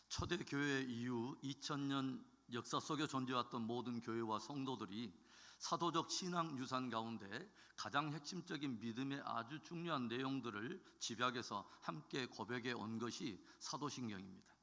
초대교회 이후 2000년 역사 속에 존재했던 모든 교회와 성도들이 사도적 신앙 유산 가운데 가장 핵심적인 믿음의 아주 중요한 내용들을 집약해서 함께 고백해 온 것이 사도신경입니다.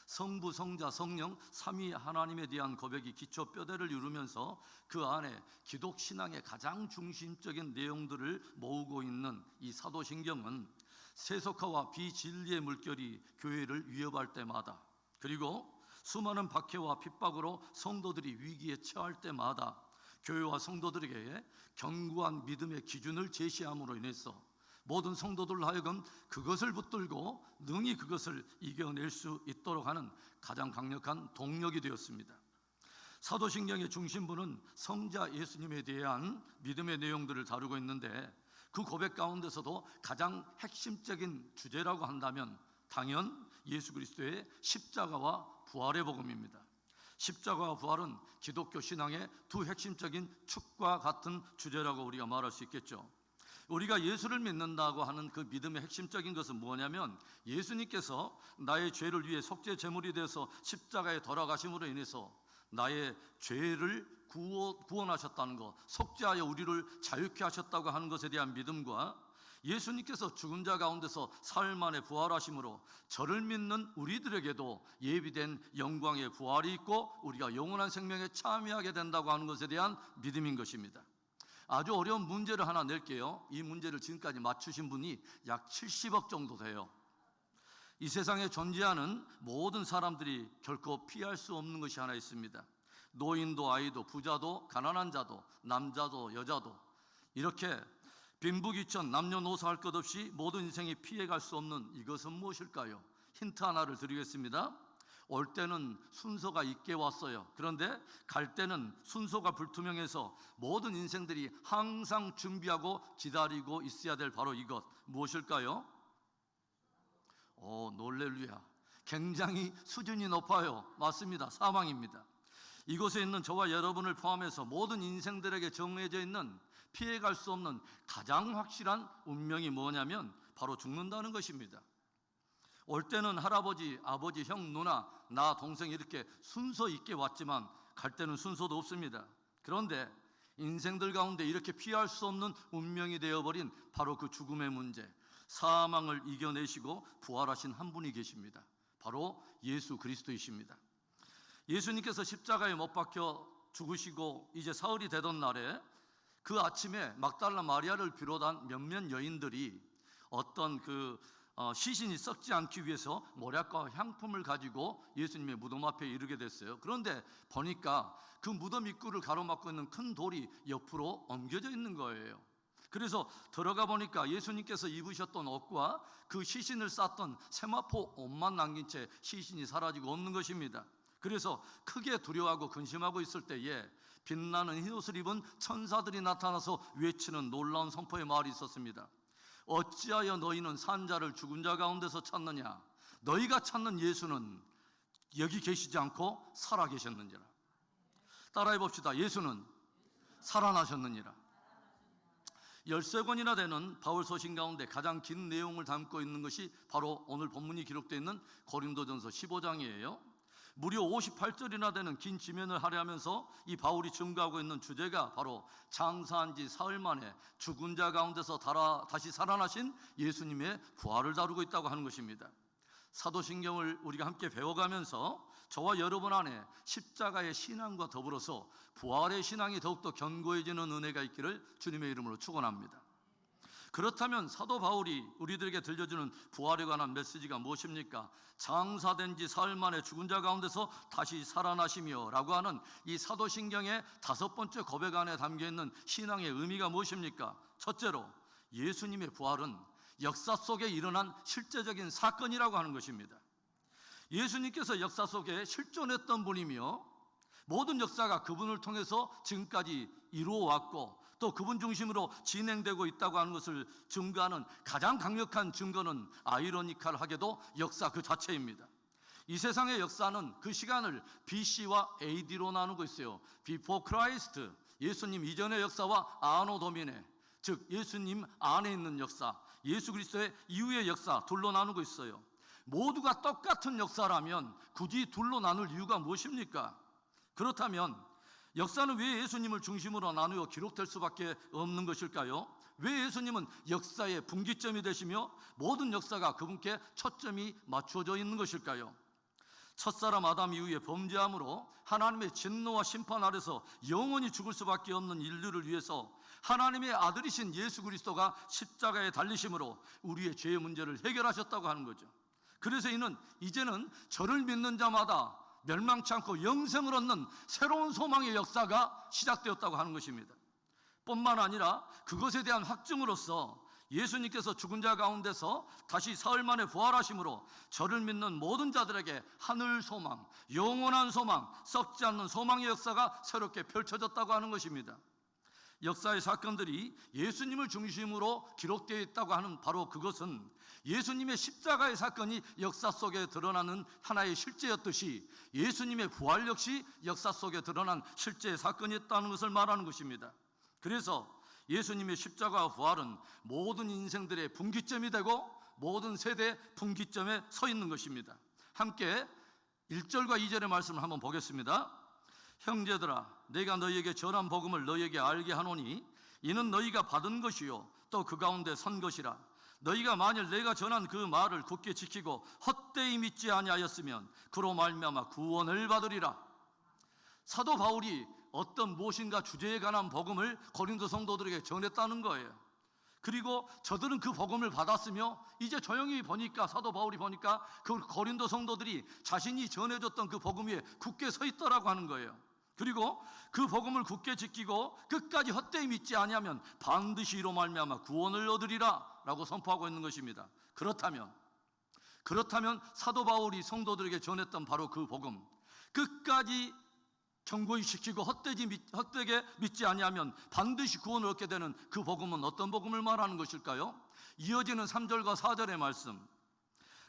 성부, 성자, 성령 삼위 하나님에 대한 고백이 기초 뼈대를 이루면서 그 안에 기독 신앙의 가장 중심적인 내용들을 모으고 있는 이 사도신경은 세속화와 비진리의 물결이 교회를 위협할 때마다, 그리고 수많은 박해와 핍박으로 성도들이 위기에 처할 때마다 교회와 성도들에게 견고한 믿음의 기준을 제시함으로 인해서 모든 성도들로 하여금 그것을 붙들고 능히 그것을 이겨낼 수 있도록 하는 가장 강력한 동력이 되었습니다. 사도신경의 중심부는 성자 예수님에 대한 믿음의 내용들을 다루고 있는데, 그 고백 가운데서도 가장 핵심적인 주제라고 한다면 당연 예수 그리스도의 십자가와 부활의 복음입니다. 십자가와 부활은 기독교 신앙의 두 핵심적인 축과 같은 주제라고 우리가 말할 수 있겠죠. 우리가 예수를 믿는다고 하는 그 믿음의 핵심적인 것은 뭐냐면, 예수님께서 나의 죄를 위해 속죄 제물이 되어서 십자가에 돌아가심으로 인해서 나의 죄를 구원하셨다는 것, 속죄하여 우리를 자유케 하셨다고 하는 것에 대한 믿음과, 예수님께서 죽은 자 가운데서 사흘 만에 부활하심으로 저를 믿는 우리들에게도 예비된 영광의 부활이 있고 우리가 영원한 생명에 참여하게 된다고 하는 것에 대한 믿음인 것입니다. 아주 어려운 문제를 하나 낼게요. 이 문제를 지금까지 맞추신 분이 약 70억 정도 돼요. 이 세상에 존재하는 모든 사람들이 결코 피할 수 없는 것이 하나 있습니다. 노인도 아이도 부자도 가난한 자도 남자도 여자도 이렇게 빈부귀천 남녀노소 할 것 없이 모든 인생이 피해갈 수 없는 이것은 무엇일까요? 힌트 하나를 드리겠습니다. 올 때는 순서가 있게 왔어요. 그런데 갈 때는 순서가 불투명해서 모든 인생들이 항상 준비하고 기다리고 있어야 될 바로 이것, 무엇일까요? 놀렐루야. 굉장히 수준이 높아요. 맞습니다. 사망입니다. 이곳에 있는 저와 여러분을 포함해서 모든 인생들에게 정해져 있는 피해갈 수 없는 가장 확실한 운명이 뭐냐면 바로 죽는다는 것입니다. 올 때는 할아버지, 아버지, 형, 누나, 나, 동생 이렇게 순서 있게 왔지만 갈 때는 순서도 없습니다. 그런데 인생들 가운데 이렇게 피할 수 없는 운명이 되어버린 바로 그 죽음의 문제, 사망을 이겨내시고 부활하신 한 분이 계십니다. 바로 예수 그리스도이십니다. 예수님께서 십자가에 못 박혀 죽으시고 이제 사흘이 되던 날에 그 아침에 막달라 마리아를 비롯한 몇몇 여인들이 어떤 시신이 썩지 않기 위해서 모략과 향품을 가지고 예수님의 무덤 앞에 이르게 됐어요. 그런데 보니까 그 무덤 입구를 가로막고 있는 큰 돌이 옆으로 옮겨져 있는 거예요. 그래서 들어가 보니까 예수님께서 입으셨던 옷과 그 시신을 쌌던 세마포 옷만 남긴 채 시신이 사라지고 없는 것입니다. 그래서 크게 두려워하고 근심하고 있을 때에 빛나는 흰옷을 입은 천사들이 나타나서 외치는 놀라운 선포의 말이 있었습니다. 어찌하여 너희는 산 자를 죽은 자 가운데서 찾느냐? 너희가 찾는 예수는 여기 계시지 않고 살아 계셨느니라. 따라해 봅시다. 예수는 살아나셨느니라. 13권이나 되는 바울 서신 가운데 가장 긴 내용을 담고 있는 것이 바로 오늘 본문이 기록되어 있는 고린도전서 15장이에요. 무려 58절이나 되는 긴 지면을 할애하면서 이 바울이 증거하고 있는 주제가 바로 장사한 지 사흘 만에 죽은 자 가운데서 다시 살아나신 예수님의 부활을 다루고 있다고 하는 것입니다. 사도신경을 우리가 함께 배워가면서 저와 여러분 안에 십자가의 신앙과 더불어서 부활의 신앙이 더욱더 견고해지는 은혜가 있기를 주님의 이름으로 축원합니다. 그렇다면 사도 바울이 우리들에게 들려주는 부활에 관한 메시지가 무엇입니까? 장사된 지 사흘 만에 죽은 자 가운데서 다시 살아나시며 라고 하는 이 사도신경의 5번째 고백 안에 담겨있는 신앙의 의미가 무엇입니까? 첫째로 예수님의 부활은 역사 속에 일어난 실제적인 사건이라고 하는 것입니다. 예수님께서 역사 속에 실존했던 분이며 모든 역사가 그분을 통해서 지금까지 이루어왔고 또 그분 중심으로 진행되고 있다고 하는 것을 증거하는 가장 강력한 증거는 아이러니컬하게도 역사 그 자체입니다. 이 세상의 역사는 그 시간을 BC와 AD로 나누고 있어요. Before Christ, 예수님 이전의 역사와 아노 도미네, 즉 예수님 안에 있는 역사, 예수 그리스도의 이후의 역사 둘로 나누고 있어요. 모두가 똑같은 역사라면 굳이 둘로 나눌 이유가 무엇입니까? 그렇다면 역사는 왜 예수님을 중심으로 나누어 기록될 수밖에 없는 것일까요? 왜 예수님은 역사의 분기점이 되시며 모든 역사가 그분께 초점이 맞춰져 있는 것일까요? 첫사람 아담 이후에 범죄함으로 하나님의 진노와 심판 아래서 영원히 죽을 수밖에 없는 인류를 위해서 하나님의 아들이신 예수 그리스도가 십자가에 달리심으로 우리의 죄의 문제를 해결하셨다고 하는 거죠. 그래서 이는 이제는 저를 믿는 자마다 멸망치 않고 영생을 얻는 새로운 소망의 역사가 시작되었다고 하는 것입니다. 뿐만 아니라 그것에 대한 확증으로서 예수님께서 죽은 자 가운데서 다시 사흘 만에 부활하심으로 저를 믿는 모든 자들에게 하늘 소망, 영원한 소망, 썩지 않는 소망의 역사가 새롭게 펼쳐졌다고 하는 것입니다. 역사의 사건들이 예수님을 중심으로 기록되어 있다고 하는 바로 그것은 예수님의 십자가의 사건이 역사 속에 드러나는 하나의 실제였듯이 예수님의 부활 역시 역사 속에 드러난 실제의 사건이었다는 것을 말하는 것입니다. 그래서 예수님의 십자가와 부활은 모든 인생들의 분기점이 되고 모든 세대의 분기점에 서 있는 것입니다. 함께 1절과 2절의 말씀을 한번 보겠습니다. 형제들아, 내가 너희에게 전한 복음을 너희에게 알게 하노니 이는 너희가 받은 것이요 또 그 가운데 선 것이라. 너희가 만일 내가 전한 그 말을 굳게 지키고 헛되이 믿지 아니하였으면 그로 말미암아 구원을 받으리라. 사도 바울이 어떤 무엇인가 주제에 관한 복음을 고린도 성도들에게 전했다는 거예요. 그리고 저들은 그 복음을 받았으며 이제 조용히 보니까 사도 바울이 보니까 그 고린도 성도들이 자신이 전해줬던 그 복음 위에 굳게 서 있더라고 하는 거예요. 그리고 그 복음을 굳게 지키고 끝까지 헛되이 믿지 아니하면 반드시 이로 말미암아 구원을 얻으리라 라고 선포하고 있는 것입니다. 그렇다면 사도 바울이 성도들에게 전했던 바로 그 복음, 끝까지 경고히 시키고 헛되게 믿지 아니하면 반드시 구원을 얻게 되는 그 복음은 어떤 복음을 말하는 것일까요? 이어지는 3절과 4절의 말씀,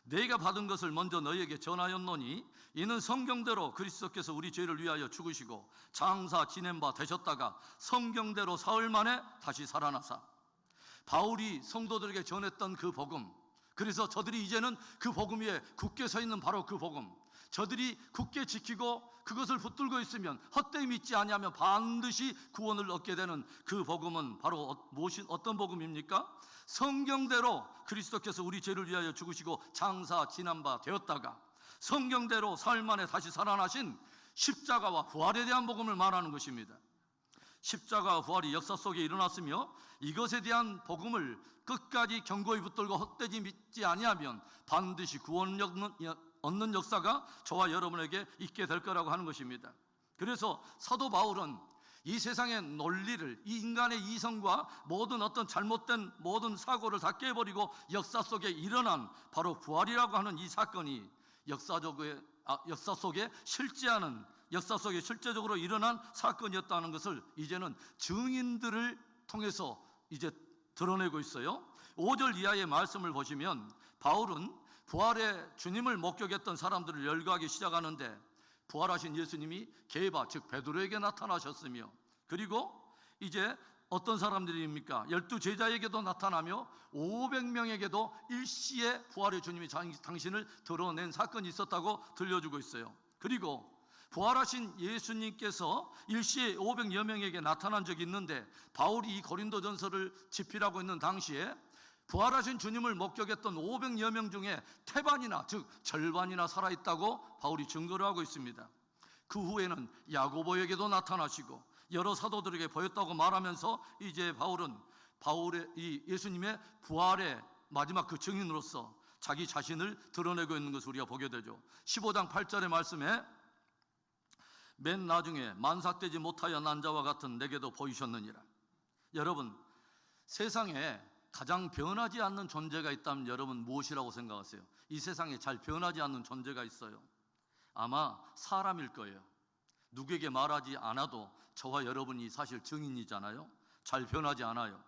내가 받은 것을 먼저 너희에게 전하였노니 이는 성경대로 그리스도께서 우리 죄를 위하여 죽으시고 장사 지낸 바 되셨다가 성경대로 사흘 만에 다시 살아나사. 바울이 성도들에게 전했던 그 복음, 그래서 저들이 이제는 그 복음 위에 굳게 서 있는 바로 그 복음, 저들이 굳게 지키고 그것을 붙들고 있으면 헛되이 믿지 아니하면 반드시 구원을 얻게 되는 그 복음은 바로 어떤 복음입니까? 성경대로 그리스도께서 우리 죄를 위하여 죽으시고 장사 지난 바 되었다가 성경대로 사흘 만에 다시 살아나신 십자가와 부활에 대한 복음을 말하는 것입니다. 십자가와 부활이 역사 속에 일어났으며 이것에 대한 복음을 끝까지 견고히 붙들고 헛되이 믿지 아니하면 반드시 구원을 얻는 역사가 저와 여러분에게 있게 될 거라고 하는 것입니다. 그래서 사도 바울은 이 세상의 논리를, 이 인간의 이성과 모든 어떤 잘못된 모든 사고를 다 깨버리고 역사 속에 일어난 바로 부활이라고 하는 이 사건이 역사 속에 실제적으로 일어난 사건이었다는 것을 이제는 증인들을 통해서 이제 드러내고 있어요. 5절 이하의 말씀을 보시면 바울은 부활의 주님을 목격했던 사람들을 열거하기 시작하는데 부활하신 예수님이 게바 즉 베드로에게 나타나셨으며 그리고 이제 어떤 사람들입니까? 12제자에게도 나타나며 500명에게도 일시에 부활의 주님이 당신을 드러낸 사건이 있었다고 들려주고 있어요. 그리고 부활하신 예수님께서 일시에 500여 명에게 나타난 적이 있는데 바울이 이 고린도전서를 집필하고 있는 당시에 부활하신 주님을 목격했던 500여 명 중에 태반이나 즉 절반이나 살아있다고 바울이 증거를 하고 있습니다. 그 후에는 야고보에게도 나타나시고 여러 사도들에게 보였다고 말하면서 이제 바울은 이 예수님의 부활의 마지막 그 증인으로서 자기 자신을 드러내고 있는 것을 우리가 보게 되죠. 15장 8절의 말씀에 맨 나중에 만삭되지 못하여 난 자와 같은 내게도 보이셨느니라. 여러분, 세상에 가장 변하지 않는 존재가 있다면 여러분 무엇이라고 생각하세요? 이 세상에 잘 변하지 않는 존재가 있어요. 아마 사람일 거예요. 누구에게 말하지 않아도 저와 여러분이 사실 증인이잖아요. 잘 변하지 않아요.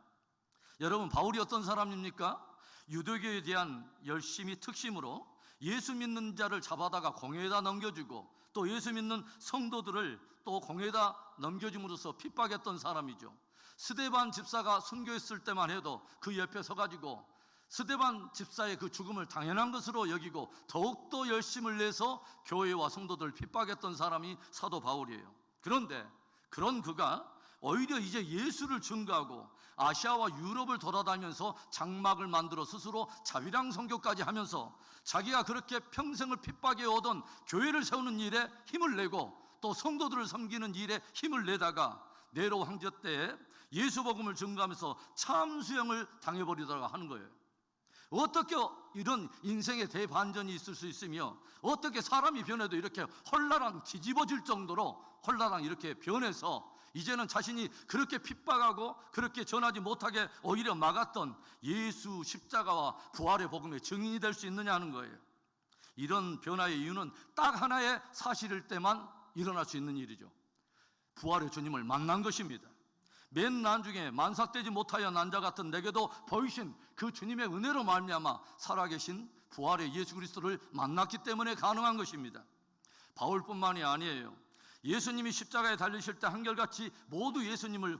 여러분, 바울이 어떤 사람입니까? 유대교에 대한 열심히 특심으로 예수 믿는 자를 잡아다가 공회에다 넘겨주고 또 예수 믿는 성도들을 또 공회에다 넘겨줌으로써 핍박했던 사람이죠. 스데반 집사가 순교했을 때만 해도 그 옆에 서가지고 스데반 집사의 그 죽음을 당연한 것으로 여기고 더욱더 열심을 내서 교회와 성도들을 핍박했던 사람이 사도 바울이에요. 그런데 그런 그가 오히려 이제 예수를 증거하고 아시아와 유럽을 돌아다니면서 장막을 만들어 스스로 자비랑 선교까지 하면서 자기가 그렇게 평생을 핍박해 오던 교회를 세우는 일에 힘을 내고 또 성도들을 섬기는 일에 힘을 내다가 네로 황제 때에 예수 복음을 증거하면서 참수형을 당해버리다가 하는 거예요. 어떻게 이런 인생의 대반전이 있을 수 있으며 어떻게 사람이 변해도 이렇게 헐라랑 뒤집어질 정도로 헐라랑 이렇게 변해서 이제는 자신이 그렇게 핍박하고 그렇게 전하지 못하게 오히려 막았던 예수 십자가와 부활의 복음의 증인이 될 수 있느냐 하는 거예요. 이런 변화의 이유는 딱 하나의 사실일 때만 일어날 수 있는 일이죠. 부활의 주님을 만난 것입니다. 맨 나중에 만삭되지 못하여 난 자 같은 내게도 보이신 그 주님의 은혜로 말미암아 살아계신 부활의 예수 그리스도를 만났기 때문에 가능한 것입니다. 바울뿐만이 아니에요. 예수님이 십자가에 달리실 때 한결같이 모두 예수님을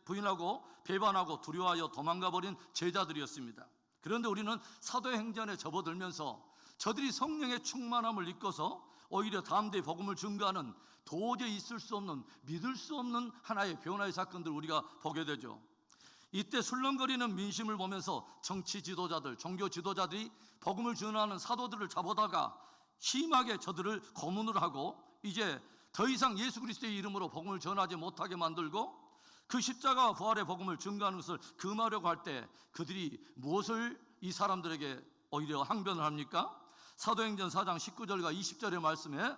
부인하고 배반하고 두려워하여 도망가버린 제자들이었습니다. 그런데 우리는 사도행전에 접어들면서 저들이 성령의 충만함을 입고서 오히려 담대히 복음을 증거하는 도저히 있을 수 없는, 믿을 수 없는 하나의 변화의 사건들을 우리가 보게 되죠. 이때 술렁거리는 민심을 보면서 정치 지도자들, 종교 지도자들이 복음을 전하는 사도들을 잡아다가 심하게 저들을 고문을 하고 이제 더 이상 예수 그리스도의 이름으로 복음을 전하지 못하게 만들고 그 십자가와 부활의 복음을 증거하는 것을 금하려고 할 때 그들이 무엇을 이 사람들에게 오히려 항변을 합니까? 사도행전 4장 19절과 20절의 말씀에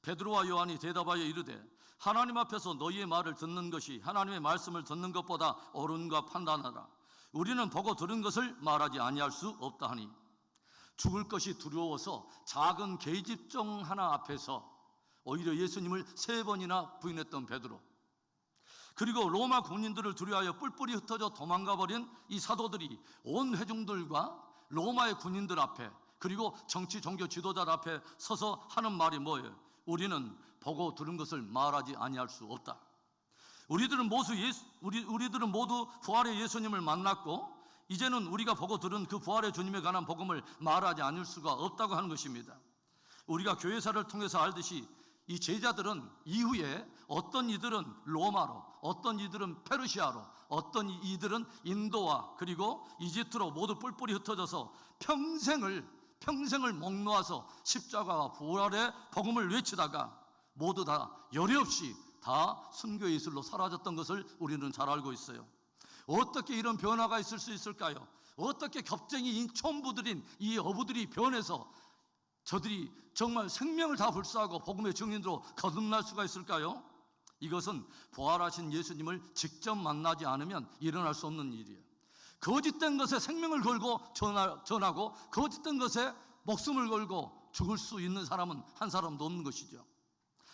베드로와 요한이 대답하여 이르되 하나님 앞에서 너희의 말을 듣는 것이 하나님의 말씀을 듣는 것보다 옳은가 판단하라. 우리는 보고 들은 것을 말하지 아니할 수 없다 하니 죽을 것이 두려워서 작은 계집종 하나 앞에서 오히려 예수님을 3번이나 부인했던 베드로, 그리고 로마 군인들을 두려워하여 뿔뿔이 흩어져 도망가버린 이 사도들이 온 회중들과 로마의 군인들 앞에 그리고 정치 종교 지도자들 앞에 서서 하는 말이 뭐예요? 우리는 보고 들은 것을 말하지 아니할 수 없다. 우리들은 모두 부활의 예수님을 만났고 이제는 우리가 보고 들은 그 부활의 주님에 관한 복음을 말하지 않을 수가 없다고 하는 것입니다. 우리가 교회사를 통해서 알듯이 이 제자들은 이후에 어떤 이들은 로마로, 어떤 이들은 페르시아로, 어떤 이들은 인도와 그리고 이집트로 모두 뿔뿔이 흩어져서 평생을 목 놓아서 십자가와 부활의 복음을 외치다가 모두 다 열이 없이 다 순교의 이슬로 사라졌던 것을 우리는 잘 알고 있어요. 어떻게 이런 변화가 있을 수 있을까요? 어떻게 겁쟁이인 촌부들인 이 어부들이 변해서 저들이 정말 생명을 다 불사하고 복음의 증인으로 거듭날 수가 있을까요? 이것은 부활하신 예수님을 직접 만나지 않으면 일어날 수 없는 일이에요. 거짓된 것에 생명을 걸고 전하고 거짓된 것에 목숨을 걸고 죽을 수 있는 사람은 한 사람도 없는 것이죠.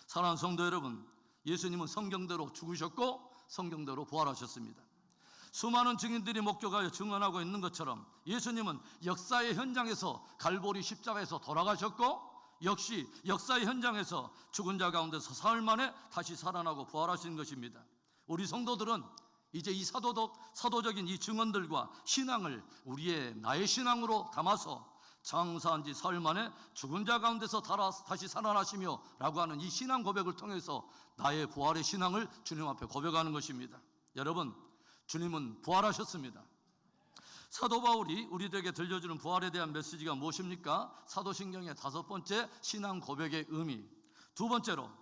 사랑하는 성도 여러분, 예수님은 성경대로 죽으셨고 성경대로 부활하셨습니다. 수많은 증인들이 목격하여 증언하고 있는 것처럼 예수님은 역사의 현장에서 갈보리 십자가에서 돌아가셨고 역시 역사의 현장에서 죽은 자 가운데서 사흘 만에 다시 살아나고 부활하신 것입니다. 우리 성도들은 이제 이 사도적인 이 증언들과 신앙을 나의 신앙으로 담아서 장사한 지 사흘 만에 죽은 자 가운데서 다시 살아나시며 라고 하는 이 신앙 고백을 통해서 나의 부활의 신앙을 주님 앞에 고백하는 것입니다. 여러분, 주님은 부활하셨습니다. 사도 바울이 우리들에게 들려주는 부활에 대한 메시지가 무엇입니까? 사도신경의 5번째 신앙 고백의 의미. 2번째로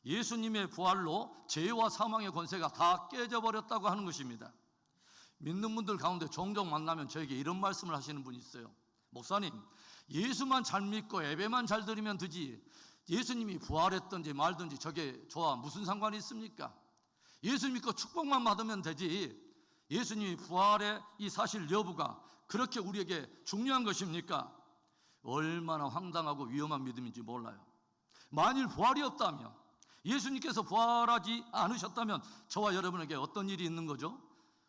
예수님의 부활로 죄와 사망의 권세가 다 깨져버렸다고 하는 것입니다. 믿는 분들 가운데 종종 만나면 저에게 이런 말씀을 하시는 분이 있어요. 목사님, 예수만 잘 믿고 예배만 잘 드리면 되지 예수님이 부활했든지 말든지 저게 저와 무슨 상관이 있습니까? 예수 믿고 축복만 받으면 되지 예수님이 부활의 이 사실 여부가 그렇게 우리에게 중요한 것입니까? 얼마나 황당하고 위험한 믿음인지 몰라요. 만일 부활이 없다면 예수님께서 부활하지 않으셨다면 저와 여러분에게 어떤 일이 있는 거죠?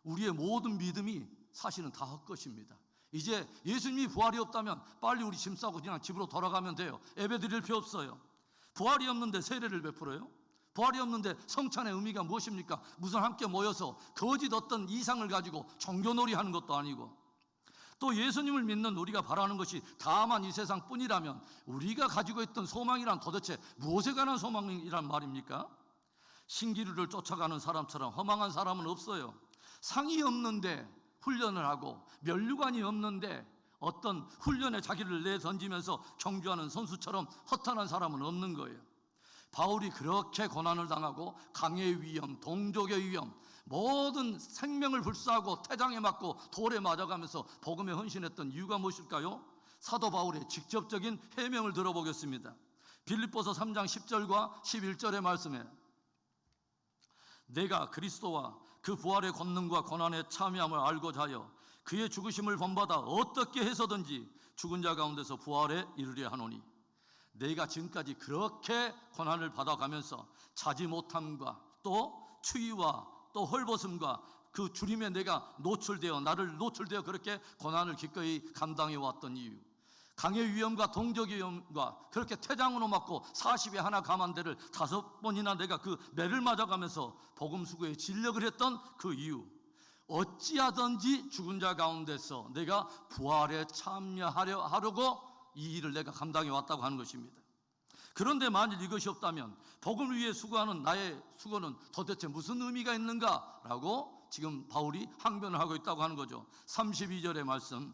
우리의 모든 믿음이 사실은 다 헛것입니다. 이제 예수님이 부활이 없다면 빨리 우리 짐 싸고 그냥 집으로 돌아가면 돼요. 예배 드릴 필요 없어요. 부활이 없는데 세례를 베풀어요? 부활이 없는데 성찬의 의미가 무엇입니까? 무슨 함께 모여서 거짓 어떤 이상을 가지고 종교놀이 하는 것도 아니고, 또 예수님을 믿는 우리가 바라는 것이 다만 이 세상뿐이라면 우리가 가지고 있던 소망이란 도대체 무엇에 관한 소망이란 말입니까? 신기루를 쫓아가는 사람처럼 허망한 사람은 없어요. 상이 없는데 훈련을 하고 면류관이 없는데 어떤 훈련에 자기를 내던지면서 경주하는 선수처럼 허탄한 사람은 없는 거예요. 바울이 그렇게 고난을 당하고 강의 위험, 동족의 위험, 모든 생명을 불사하고 태장에 맞고 돌에 맞아가면서 복음에 헌신했던 이유가 무엇일까요? 사도 바울의 직접적인 해명을 들어보겠습니다. 빌립보서 3장 10절과 11절의 말씀에 내가 그리스도와 그 부활의 권능과 고난에 참여함을 알고자 하여 그의 죽으심을 본받아 어떻게 해서든지 죽은 자 가운데서 부활에 이르려 하노니, 내가 지금까지 그렇게 고난을 받아가면서 자지 못함과 또 추위와 또 헐벗음과 그 주림에 내가 나를 노출되어 그렇게 고난을 기꺼이 감당해 왔던 이유, 강의 위험과 동족의 위험과 그렇게 태장으로 맞고 40에 하나 감한 데를 5번이나 내가 그 매를 맞아가면서 복음 수고에 진력을 했던 그 이유, 어찌하든지 죽은 자 가운데서 내가 부활에 참여하려고 이 일을 내가 감당해 왔다고 하는 것입니다. 그런데 만일 이것이 없다면 복음을 위해 수고하는 나의 수고는 도대체 무슨 의미가 있는가라고 지금 바울이 항변을 하고 있다고 하는 거죠. 32절의 말씀,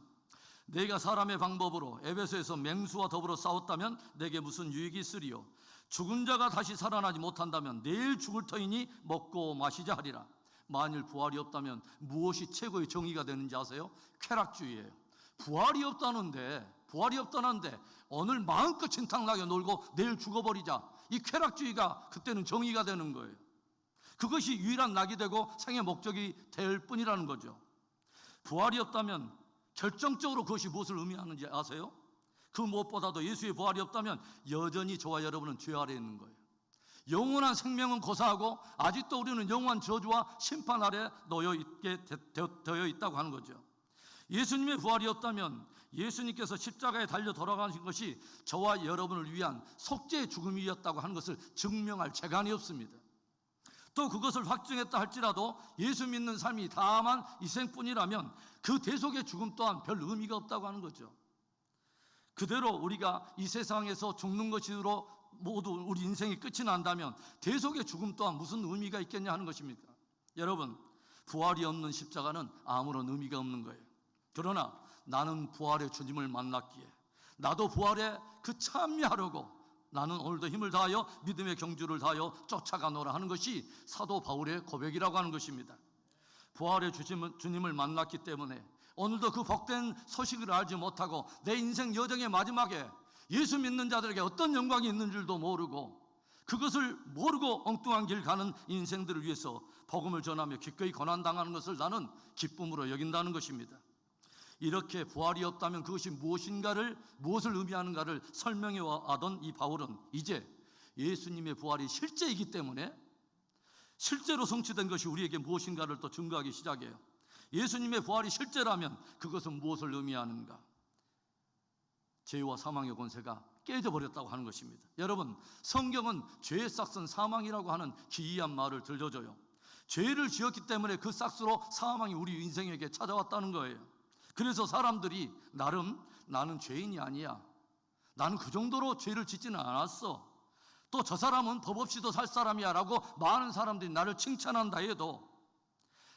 내가 사람의 방법으로 에베소에서 맹수와 더불어 싸웠다면 내게 무슨 유익이 있으리요? 죽은 자가 다시 살아나지 못한다면 내일 죽을 터이니 먹고 마시자 하리라. 만일 부활이 없다면 무엇이 최고의 정의가 되는지 아세요? 쾌락주의예요. 부활이 없다는데 오늘 마음껏 진탕나게 놀고 내일 죽어버리자, 이 쾌락주의가 그때는 정의가 되는 거예요. 그것이 유일한 낙이 되고 생의 목적이 될 뿐이라는 거죠. 부활이 없다면 결정적으로 그것이 무엇을 의미하는지 아세요? 그 무엇보다도 예수의 부활이 없다면 여전히 저와 여러분은 죄 아래에 있는 거예요. 영원한 생명은 고사하고 아직도 우리는 영원한 저주와 심판 아래 놓여 있게 되어 있다고 하는 거죠. 예수님의 부활이 없다면 예수님께서 십자가에 달려 돌아가신 것이 저와 여러분을 위한 속죄의 죽음이었다고 하는 것을 증명할 재간이 없습니다. 또 그것을 확증했다 할지라도 예수 믿는 삶이 다만 이 생뿐이라면 그 대속의 죽음 또한 별 의미가 없다고 하는 거죠. 그대로 우리가 이 세상에서 죽는 것으로 모두 우리 인생이 끝이 난다면 대속의 죽음 또한 무슨 의미가 있겠냐 하는 것입니까? 여러분, 부활이 없는 십자가는 아무런 의미가 없는 거예요. 그러나 나는 부활의 주님을 만났기에 나도 부활에 그 참여하려고 나는 오늘도 힘을 다하여 믿음의 경주를 다하여 쫓아가노라 하는 것이 사도 바울의 고백이라고 하는 것입니다. 부활의 주님을 만났기 때문에 오늘도 그 복된 소식을 알지 못하고 내 인생 여정의 마지막에 예수 믿는 자들에게 어떤 영광이 있는 줄도 모르고 그것을 모르고 엉뚱한 길 가는 인생들을 위해서 복음을 전하며 기꺼이 고난당하는 것을 나는 기쁨으로 여긴다는 것입니다. 이렇게 부활이 없다면 그것이 무엇을 의미하는가를 설명해 왔던 이 바울은 이제 예수님의 부활이 실제이기 때문에 실제로 성취된 것이 우리에게 무엇인가를 또 증거하기 시작해요. 예수님의 부활이 실제라면 그것은 무엇을 의미하는가? 죄와 사망의 권세가 깨져버렸다고 하는 것입니다. 여러분, 성경은 죄의 싹은 사망이라고 하는 기이한 말을 들려줘요. 죄를 지었기 때문에 그 싹으로 사망이 우리 인생에게 찾아왔다는 거예요. 그래서 사람들이 나는 죄인이 아니야, 나는 그 정도로 죄를 짓지는 않았어, 또 저 사람은 법 없이도 살 사람이야 라고 많은 사람들이 나를 칭찬한다 해도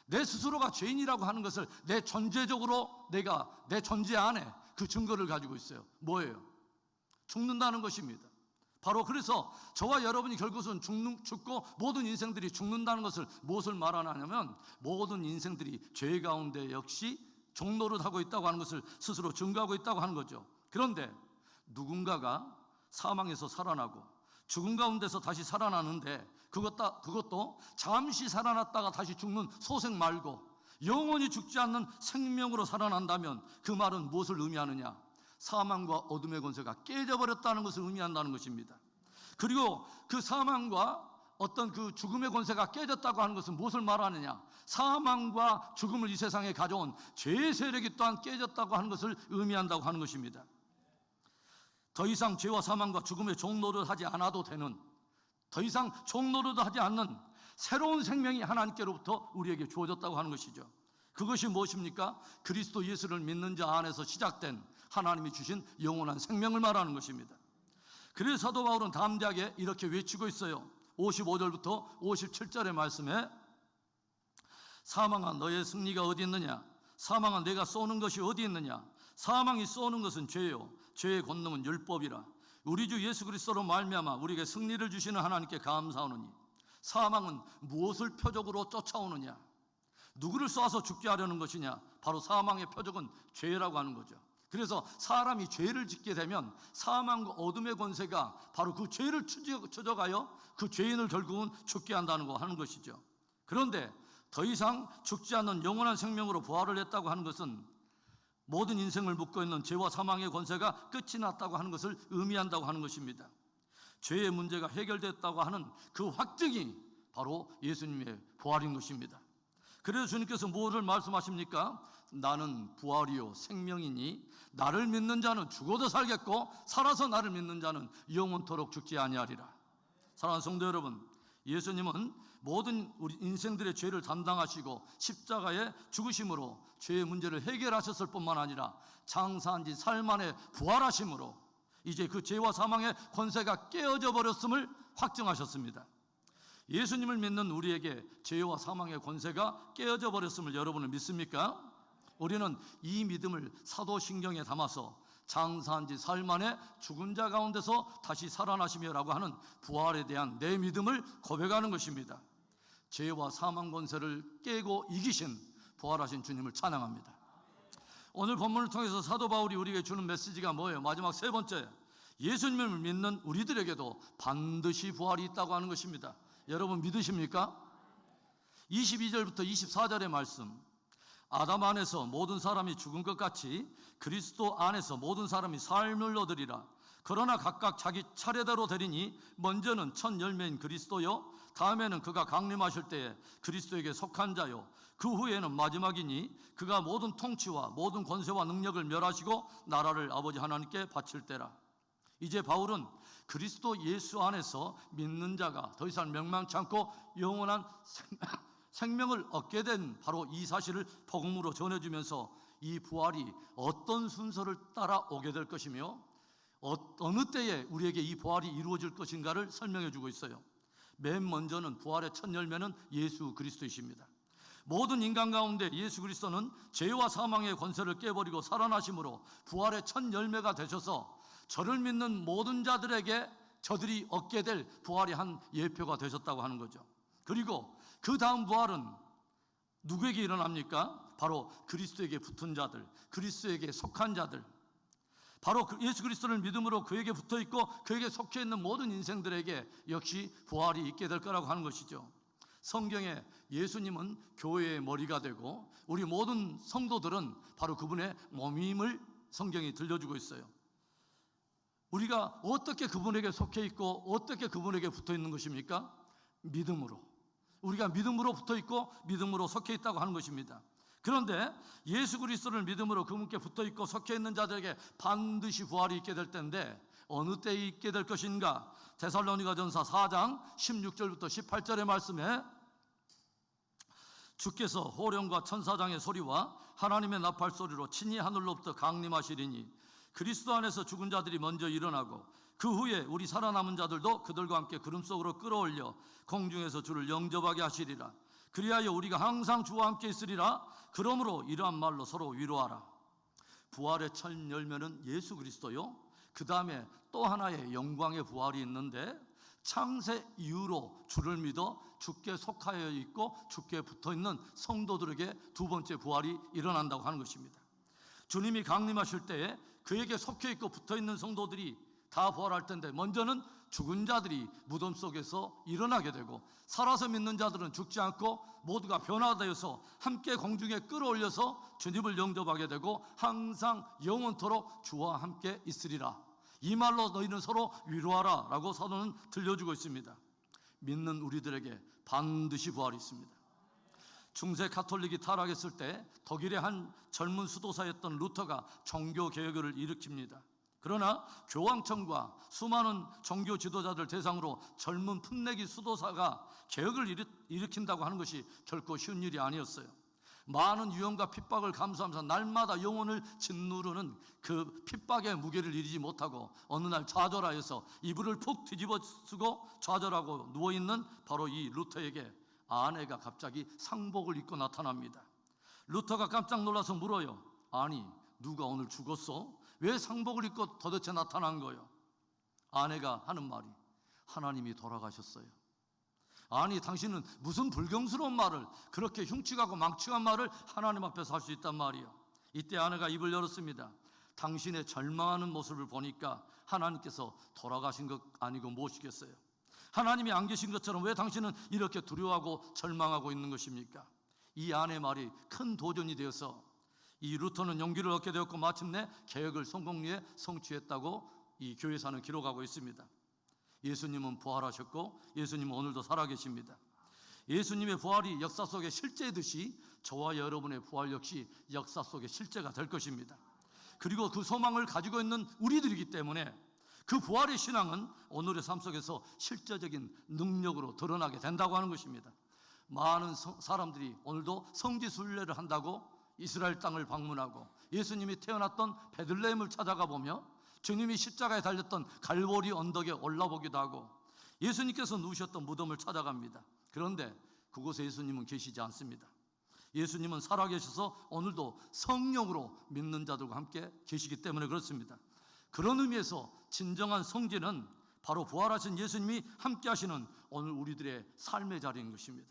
내 스스로가 죄인이라고 하는 것을 내 존재적으로 내가 내 존재 안에 그 증거를 가지고 있어요. 뭐예요? 죽는다는 것입니다. 바로 그래서 저와 여러분이 결국은 죽고 모든 인생들이 죽는다는 것을 무엇을 말하냐면 모든 인생들이 죄 가운데 역시 종노릇하고 있다고 하는 것을 스스로 증거하고 있다고 하는 거죠. 그런데 누군가가 사망에서 살아나고 죽은 가운데서 다시 살아나는데 그것도 잠시 살아났다가 다시 죽는 소생 말고 영원히 죽지 않는 생명으로 살아난다면 그 말은 무엇을 의미하느냐? 사망과 어둠의 권세가 깨져버렸다는 것을 의미한다는 것입니다. 그리고 그 사망과 어떤 그 죽음의 권세가 깨졌다고 하는 것은 무엇을 말하느냐? 사망과 죽음을 이 세상에 가져온 죄의 세력이 또한 깨졌다고 하는 것을 의미한다고 하는 것입니다. 더 이상 죄와 사망과 죽음의 종노릇 하지 않아도 되는, 더 이상 종노릇 하지 않는 새로운 생명이 하나님께로부터 우리에게 주어졌다고 하는 것이죠. 그것이 무엇입니까? 그리스도 예수를 믿는 자 안에서 시작된 하나님이 주신 영원한 생명을 말하는 것입니다. 그래서 사도 바울은 담대하게 이렇게 외치고 있어요. 55절부터 57절의 말씀에 사망아 너의 승리가 어디 있느냐? 사망아 내가 쏘는 것이 어디 있느냐? 사망이 쏘는 것은 죄요 죄의 권능은 율법이라. 우리 주 예수 그리스도로 말미암아 우리에게 승리를 주시는 하나님께 감사하노니 사망은 무엇을 표적으로 쫓아오느냐? 누구를 쏴서 죽게 하려는 것이냐? 바로 사망의 표적은 죄라고 하는 거죠. 그래서 사람이 죄를 짓게 되면 사망과 어둠의 권세가 바로 그 죄를 추적하여 그 죄인을 결국은 죽게 한다는 거 하는 것이죠. 그런데 더 이상 죽지 않는 영원한 생명으로 부활을 했다고 하는 것은 모든 인생을 묶고 있는 죄와 사망의 권세가 끝이 났다고 하는 것을 의미한다고 하는 것입니다. 죄의 문제가 해결됐다고 하는 그 확증이 바로 예수님의 부활인 것입니다. 그래서 주님께서 무엇을 말씀하십니까? 나는 부활이요 생명이니 나를 믿는 자는 죽어도 살겠고 살아서 나를 믿는 자는 영원토록 죽지 아니하리라. 사랑하는 성도 여러분, 예수님은 모든 우리 인생들의 죄를 담당하시고 십자가의 죽으심으로 죄의 문제를 해결하셨을 뿐만 아니라 장사한 지 사흘 만에 부활하심으로 이제 그 죄와 사망의 권세가 깨어져 버렸음을 확증하셨습니다. 예수님을 믿는 우리에게 죄와 사망의 권세가 깨어져 버렸음을 여러분은 믿습니까? 우리는 이 믿음을 사도신경에 담아서 장사한 지 사흘 만에 죽은 자 가운데서 다시 살아나시며라고 하는 부활에 대한 내 믿음을 고백하는 것입니다. 죄와 사망 권세를 깨고 이기신 부활하신 주님을 찬양합니다. 오늘 본문을 통해서 사도 바울이 우리에게 주는 메시지가 뭐예요? 마지막 세 번째, 예수님을 믿는 우리들에게도 반드시 부활이 있다고 하는 것입니다. 여러분 믿으십니까? 22절부터 24절의 말씀, 아담 안에서 모든 사람이 죽은 것 같이 그리스도 안에서 모든 사람이 삶을 얻으리라. 그러나 각각 자기 차례대로 되리니 먼저는 첫 열매인 그리스도요 다음에는 그가 강림하실 때에 그리스도에게 속한 자요 그 후에는 마지막이니 그가 모든 통치와 모든 권세와 능력을 멸하시고 나라를 아버지 하나님께 바칠 때라. 이제 바울은 그리스도 예수 안에서 믿는 자가 더 이상 멸망치 않고 영원한 생명을 얻게 된 바로 이 사실을 복음으로 전해주면서 이 부활이 어떤 순서를 따라 오게 될 것이며 어느 때에 우리에게 이 부활이 이루어질 것인가를 설명해 주고 있어요. 맨 먼저는 부활의 첫 열매는 예수 그리스도이십니다. 모든 인간 가운데 예수 그리스도는 죄와 사망의 권세를 깨버리고 살아나심으로 부활의 첫 열매가 되셔서 저를 믿는 모든 자들에게 저들이 얻게 될 부활의 한 예표가 되셨다고 하는 거죠. 그리고 그 다음 부활은 누구에게 일어납니까? 바로 그리스도에게 붙은 자들, 그리스도에게 속한 자들, 바로 예수 그리스도를 믿음으로 그에게 붙어있고 그에게 속해 있는 모든 인생들에게 역시 부활이 있게 될 거라고 하는 것이죠. 성경에 예수님은 교회의 머리가 되고 우리 모든 성도들은 바로 그분의 몸임을 성경이 들려주고 있어요. 우리가 어떻게 그분에게 속해 있고 어떻게 그분에게 붙어 있는 것입니까? 믿음으로. 우리가 믿음으로 붙어 있고 믿음으로 속해 있다고 하는 것입니다. 그런데 예수 그리스도를 믿음으로 그분께 붙어 있고 속해 있는 자들에게 반드시 부활이 있게 될 텐데 어느 때에 있게 될 것인가? 데살로니가전서 4장 16절부터 18절의 말씀에 주께서 호령과 천사장의 소리와 하나님의 나팔 소리로 친히 하늘로부터 강림하시리니 그리스도 안에서 죽은 자들이 먼저 일어나고 그 후에 우리 살아남은 자들도 그들과 함께 구름 속으로 끌어올려 공중에서 주를 영접하게 하시리라. 그리하여 우리가 항상 주와 함께 있으리라. 그러므로 이러한 말로 서로 위로하라. 부활의 첫 열매는 예수 그리스도요, 그 다음에 또 하나의 영광의 부활이 있는데 창세 이후로 주를 믿어 주께 속하여 있고 주께 붙어있는 성도들에게 두 번째 부활이 일어난다고 하는 것입니다. 주님이 강림하실 때에 그에게 속해 있고 붙어있는 성도들이 다 부활할 텐데 먼저는 죽은 자들이 무덤 속에서 일어나게 되고 살아서 믿는 자들은 죽지 않고 모두가 변화되어서 함께 공중에 끌어올려서 주님을 영접하게 되고 항상 영원토록 주와 함께 있으리라. 이 말로 너희는 서로 위로하라 라고 사도는 들려주고 있습니다. 믿는 우리들에게 반드시 부활이 있습니다. 중세 가톨릭이 타락했을 때 독일의 한 젊은 수도사였던 루터가 종교 개혁을 일으킵니다. 그러나 교황청과 수많은 종교 지도자들 대상으로 젊은 풋내기 수도사가 개혁을 일으킨다고 하는 것이 결코 쉬운 일이 아니었어요. 많은 위험과 핍박을 감수하면서 날마다 영혼을 짓누르는 그 핍박의 무게를 이기지 못하고 어느 날 좌절하여서 이불을 푹 뒤집어 쓰고 좌절하고 누워있는 바로 이 루터에게 아내가 갑자기 상복을 입고 나타납니다. 루터가 깜짝 놀라서 물어요. 아니, 누가 오늘 죽었어? 왜 상복을 입고 도대체 나타난 거요? 아내가 하는 말이 하나님이 돌아가셨어요. 아니, 당신은 무슨 불경스러운 말을, 그렇게 흉측하고 망측한 말을 하나님 앞에서 할 수 있단 말이에요. 이때 아내가 입을 열었습니다. 당신의 절망하는 모습을 보니까 하나님께서 돌아가신 것 아니고 무엇이겠어요? 하나님이 안 계신 것처럼 왜 당신은 이렇게 두려워하고 절망하고 있는 것입니까? 이 아내의 말이 큰 도전이 되어서 이 루터는 용기를 얻게 되었고 마침내 개혁을 성공리에 성취했다고 이 교회사는 기록하고 있습니다. 예수님은 부활하셨고 예수님은 오늘도 살아계십니다. 예수님의 부활이 역사 속의 실제듯이 저와 여러분의 부활 역시 역사 속의 실제가 될 것입니다. 그리고 그 소망을 가지고 있는 우리들이기 때문에 그 부활의 신앙은 오늘의 삶 속에서 실제적인 능력으로 드러나게 된다고 하는 것입니다. 많은 사람들이 오늘도 성지순례를 한다고 이스라엘 땅을 방문하고 예수님이 태어났던 베들레헴을 찾아가 보며 주님이 십자가에 달렸던 갈보리 언덕에 올라보기도 하고 예수님께서 누우셨던 무덤을 찾아갑니다. 그런데 그곳에 예수님은 계시지 않습니다. 예수님은 살아계셔서 오늘도 성령으로 믿는 자들과 함께 계시기 때문에 그렇습니다. 그런 의미에서 진정한 성지는 바로 부활하신 예수님이 함께 하시는 오늘 우리들의 삶의 자리인 것입니다.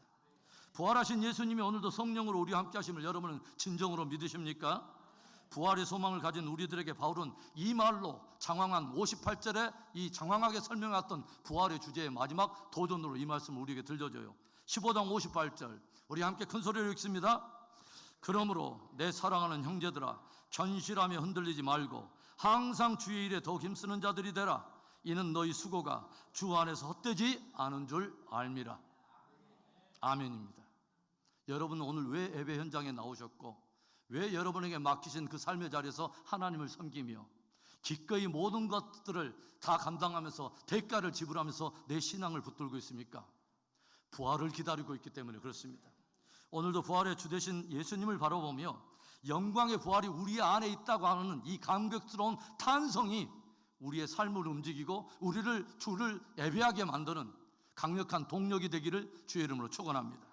부활하신 예수님이 오늘도 성령으로 우리와 함께 하심을 여러분은 진정으로 믿으십니까? 부활의 소망을 가진 우리들에게 바울은 이 말로 장황한 58절에 이 장황하게 설명했던 부활의 주제의 마지막 도전으로 이 말씀을 우리에게 들려줘요. 15장 58절 우리 함께 큰 소리로 읽습니다. 그러므로 내 사랑하는 형제들아 견실하며 흔들리지 말고 항상 주의 일에 더욱 힘쓰는 자들이 되라. 이는 너희 수고가 주 안에서 헛되지 않은 줄 알미라. 아멘입니다. 여러분은 오늘 왜 예배 현장에 나오셨고 왜 여러분에게 맡기신 그 삶의 자리에서 하나님을 섬기며 기꺼이 모든 것들을 다 감당하면서 대가를 지불하면서 내 신앙을 붙들고 있습니까? 부활을 기다리고 있기 때문에 그렇습니다. 오늘도 부활의 주 되신 예수님을 바라보며 영광의 부활이 우리 안에 있다고 하는 이 감격스러운 탄성이 우리의 삶을 움직이고 우리를 주를 예배하게 만드는 강력한 동력이 되기를 주의 이름으로 축원합니다.